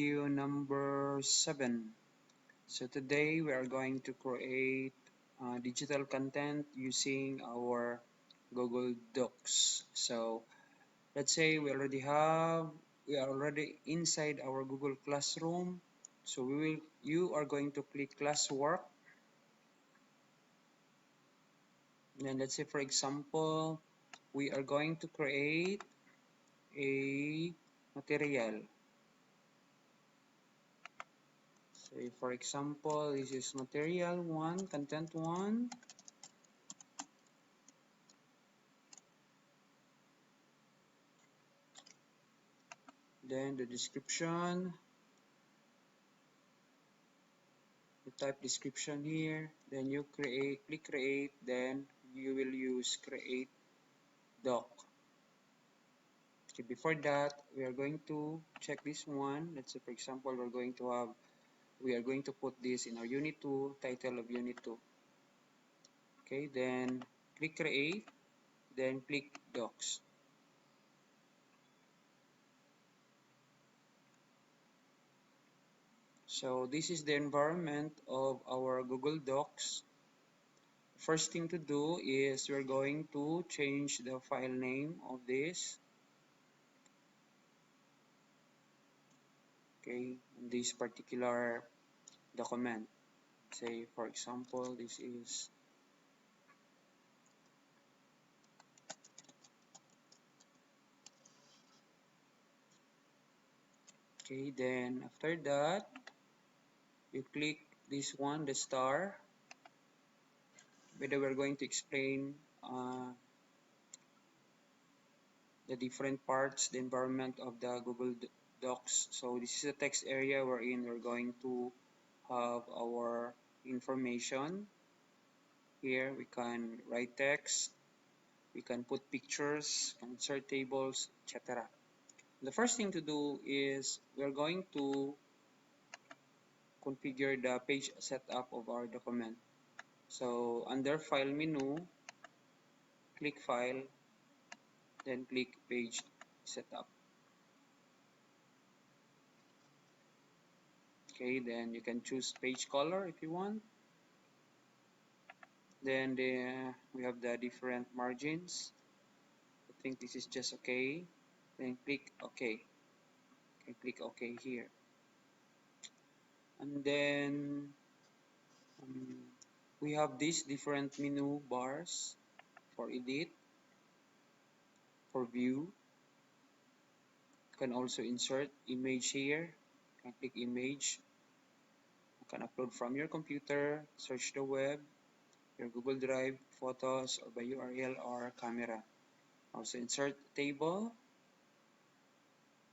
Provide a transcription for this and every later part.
Video number 7. So today we are going to create digital content using our Google Docs. So let's say we are already inside our Google Classroom. So you are going to click classwork. And then let's say for example, we are going to create a material. Say for example, this is material 1, content 1. Then the description, you type description here, then you click create, then you will use create doc. Okay, before that, we are going to check this one. Let's say for example, we are going to put this in our unit 2, title of unit 2. Okay, then click create, then click docs. So this is the environment of our Google Docs. First thing to do is we're going to change the file name of this. Okay, in this particular document. Say for example, this is okay. Then after that, you click this one, the star. Whether we're going to explain the different parts, the environment of the Google Docs. So this is a text area wherein we're going to have our information. Here we can write text, we can put pictures, insert tables, etc. The first thing to do is we're going to configure the page setup of our document. So under file menu, click file, then click page setup. Okay, then you can choose page color if you want. Then we have the different margins. I think this is just okay. Then click OK. Okay, click OK here. And then we have these different menu bars for edit, for view. You can also insert image here. You can click image. You can upload from your computer, search the web, your Google Drive, photos, or by URL or camera. Also insert table.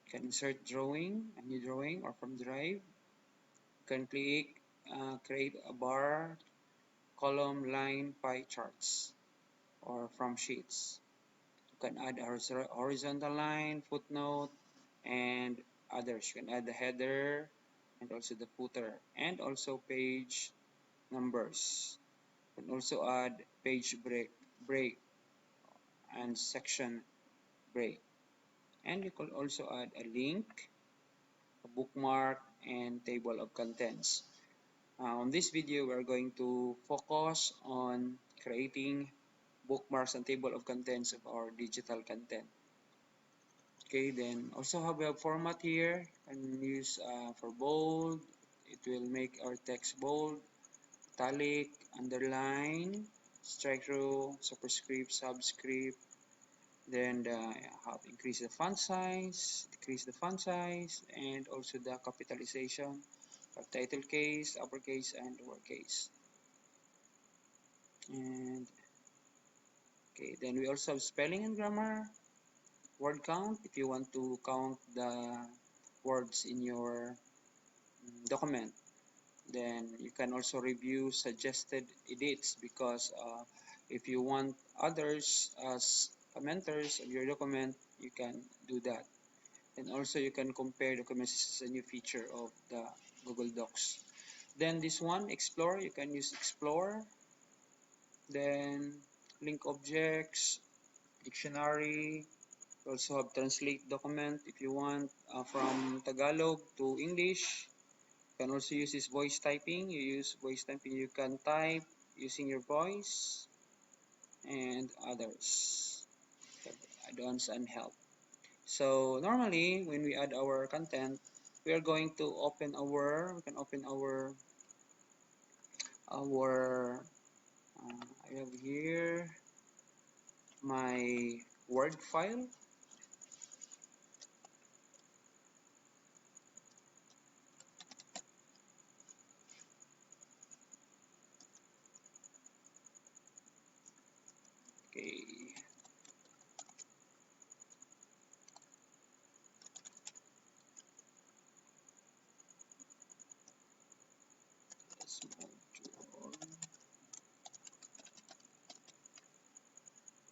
You can insert drawing, a new drawing, or from Drive. You can click create a bar, column, line, pie charts, or from sheets. You can add a horizontal line, footnote, and others. You can add the header and also the footer, and also page numbers. You can also add page break and section break. And you can also add a link, a bookmark, and table of contents. On this video, we're going to focus on creating bookmarks and table of contents of our digital content. Okay, then also have a format here. And use for bold. It will make our text bold, italic, underline, strike through, superscript, subscript. Then have increase the font size, decrease the font size, and also the capitalization of title case, uppercase, and lowercase. And okay, then we also have spelling and grammar, word count if you want to count the words in your document. Then you can also review suggested edits because if you want others as commenters of your document, you can do that. And also you can compare documents. This is a new feature of the Google Docs. Then this one, explore, you can use explore. Then link objects, dictionary, You also have translate document if you want from Tagalog to English. You can also use this voice typing. You use voice typing, you can type using your voice and others, add-ons and help. So normally when we add our content, we are going to open our, we can open our I have here my Word file. Okay, this module.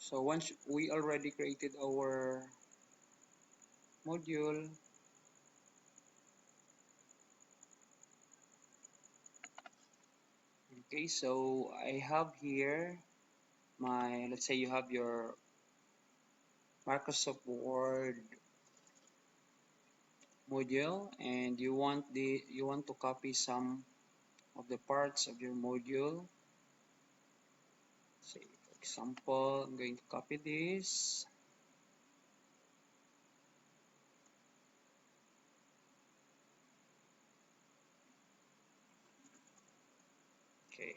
So once we already created our module, okay, so I have here my, let's say you have your Microsoft Word module and you want to copy some of the parts of your module. Say for example, I'm going to copy this. Okay,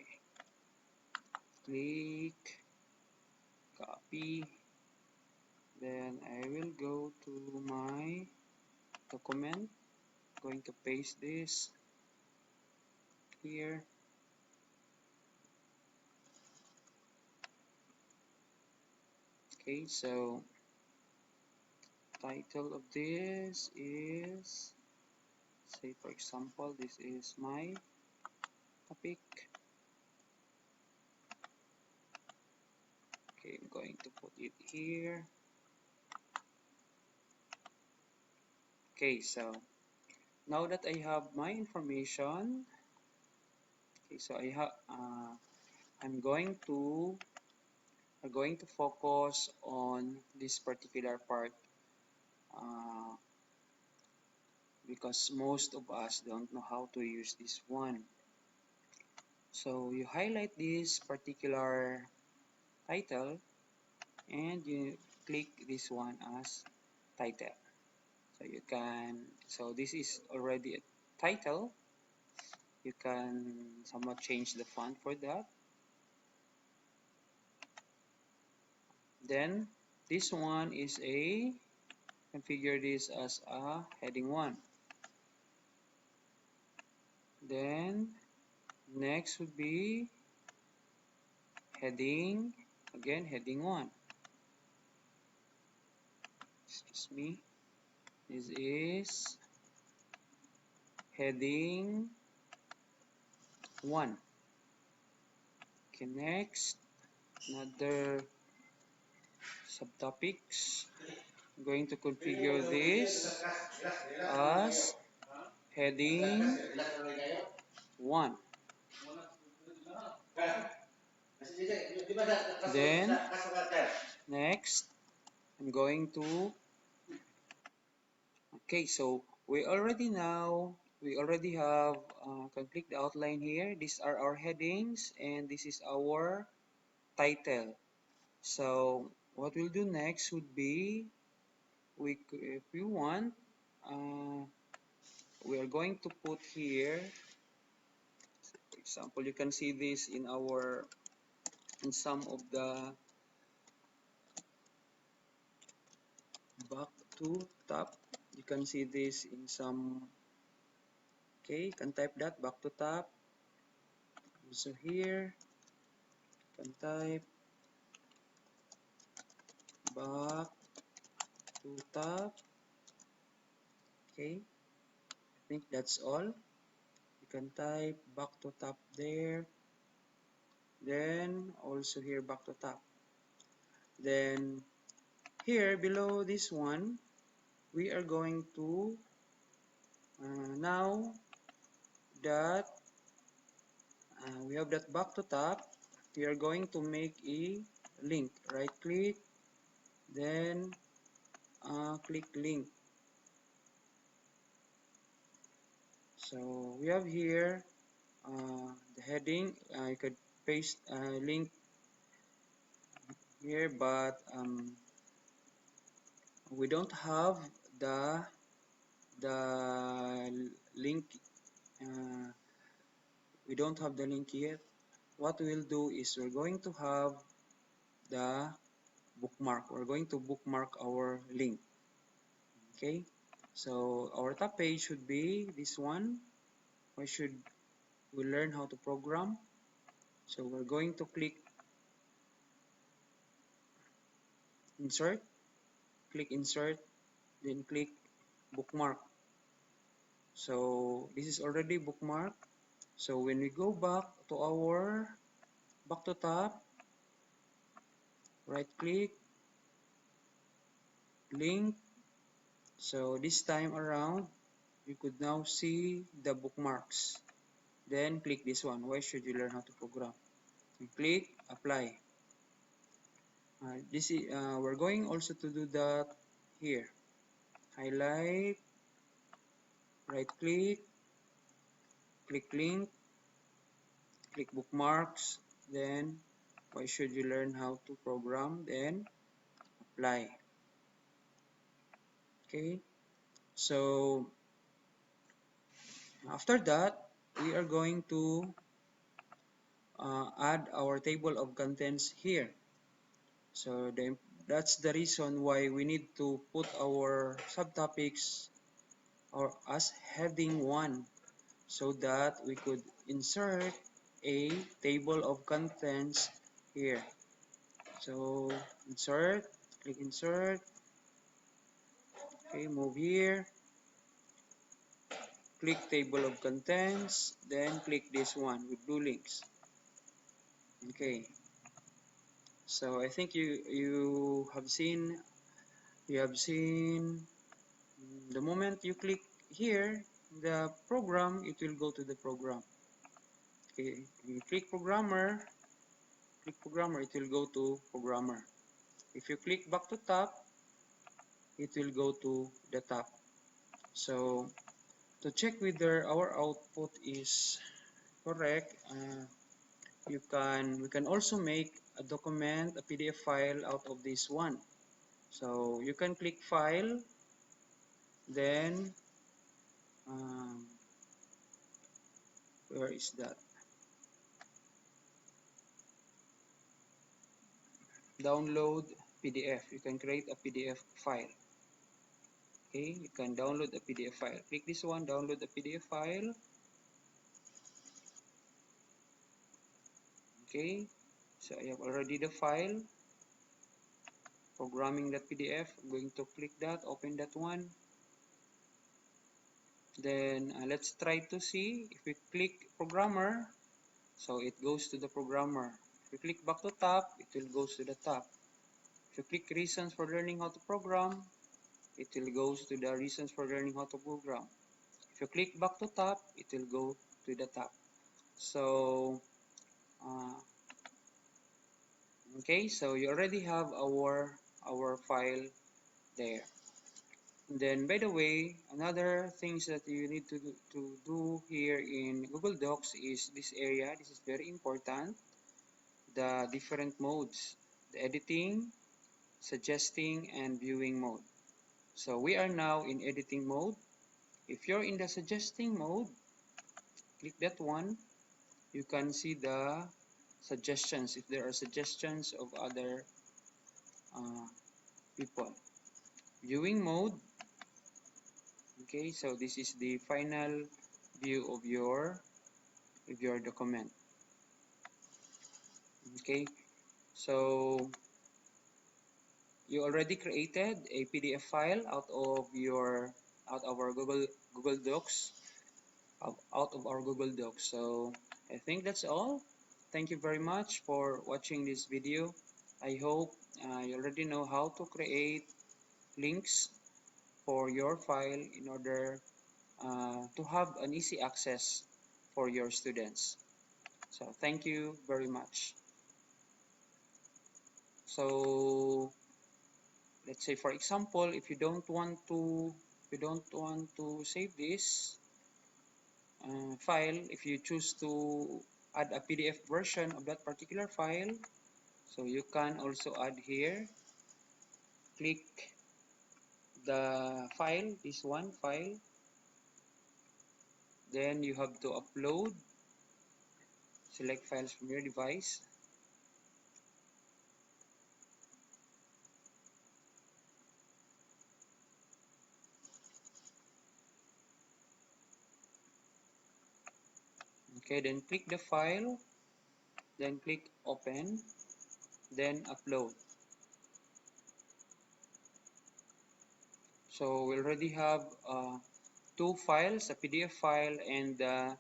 click copy, then I will go to my document, going to paste this here. Okay, so title of this is, say for example, this is my topic. Okay, I'm going to put it here. Okay, so now that I have my information, okay, so I'm going to focus on this particular part uh, because most of us don't know how to use this one. So you highlight this particular title and you click this one as title. So you can, so this is already a title. You can somewhat change the font for that. Then this one is a, configure this as a heading 1. Then next would be heading, again heading 1. Excuse me. This is heading 1. Okay, next, another subtopics. I'm going to configure this as heading 1. Then next, I'm going to, okay, so we already have complete the outline here. These are our headings and this is our title. So what we'll do next would be, if we want, uh, we are going to put here, for example, you can see this in some of the back to top. You can see this in some, okay, you can type that back to top. Also here, you can type back to top. Okay, I think that's all. You can type back to top there. Then also here back to top. Then here below this one, we are going to now that we have that back to top, we are going to make a link. Right click, then click link. So we have here the heading. You could paste a link here, but we don't have the link. Uh, we don't have the link yet. What we'll do is we're going to have the bookmark. We're going to bookmark our link. Okay, so our top page should be this one. Why should we learn how to program? So we're going to click insert, then click bookmark. So this is already bookmark. So when we go back to top, right click, link. So this time around, you could now see the bookmarks. Then click this one. Why should you learn how to program? And click apply. We're going also to do that here. Highlight, right click, click link, click bookmarks. Then why should you learn how to program? Then apply. Okay. So after that, we are going to add our table of contents here. So that's the reason why we need to put our subtopics or as heading 1 so that we could insert a table of contents here. So insert, click insert, okay, move here, click table of contents, then click this one with blue links. Okay, so I think you have seen the moment you click here the program, it will go to the program. Okay, you click programmer, it will go to programmer. If you click back to top, it will go to the top. So to check whether our output is correct, we can also make a document, a PDF file out of this one. So you can click file, then um, where is that? Download PDF. You can create a PDF file. Okay, you can download a PDF file. Click this one, download the PDF file. Okay, so I have already the file, programming.pdf. I'm going to click that, open that one. Then let's try to see if we click programmer, so it goes to the programmer. If we click back to top, it will go to the top. If you click reasons for learning how to program, it will go to the reasons for learning how to program. If you click back to top, it will go to the top. So okay, so you already have our file there. And then by the way, another things that you need to do here in Google Docs is this area. This is very important. The different modes, the editing, suggesting, and viewing mode. So we are now in editing mode. If you're in the suggesting mode, click that one. You can see the suggestions, if there are suggestions of other people. Viewing mode, okay, so this is the final view of your document. Okay, so you already created a PDF file out of our Google Docs, out of our Google Docs. So I think that's all. Thank you very much for watching this video. I hope you already know how to create links for your file in order to have an easy access for your students. So thank you very much. So let's say for example, if you don't want to save this file, if you choose to add a PDF version of that particular file, so you can also add here. Click the file, this one file, then you have to upload. Select files from your device. Okay, then click the file, then click open, then upload. So we already have two files, a PDF file and the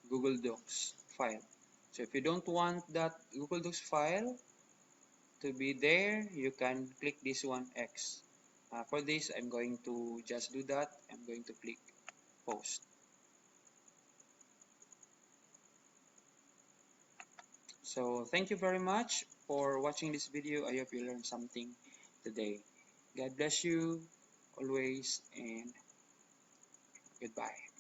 Google Docs file. So if you don't want that Google Docs file to be there, you can click this one X. For this, I'm going to just do that. I'm going to click post. So thank you very much for watching this video. I hope you learned something today. God bless you always, and goodbye.